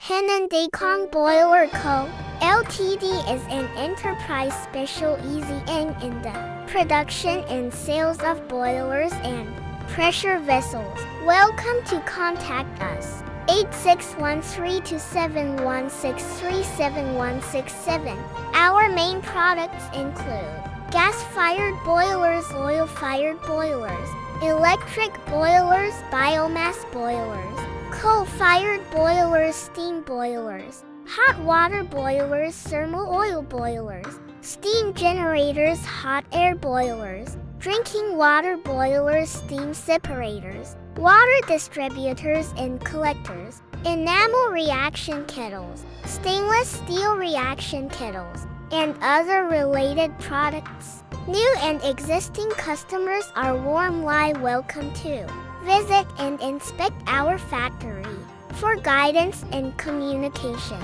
Yinchen Dakang Boiler Co. Ltd is an enterprise specializing in the production and sales of boilers and pressure vessels. Welcome to contact us. 861327163767. Our main products include gas-fired boilers, oil-fired boilers, electric boilers, biomass boilers, coal-fired boilers, steam boilers, hot water boilers, thermal oil boilers, steam generators, hot air boilers, drinking water boilers, steam separators, water distributors and collectors, enamel reaction kettles, stainless steel reaction kettles, and other related products. New and existing customers are warmly welcome to visit and inspect our factory for guidance and communication.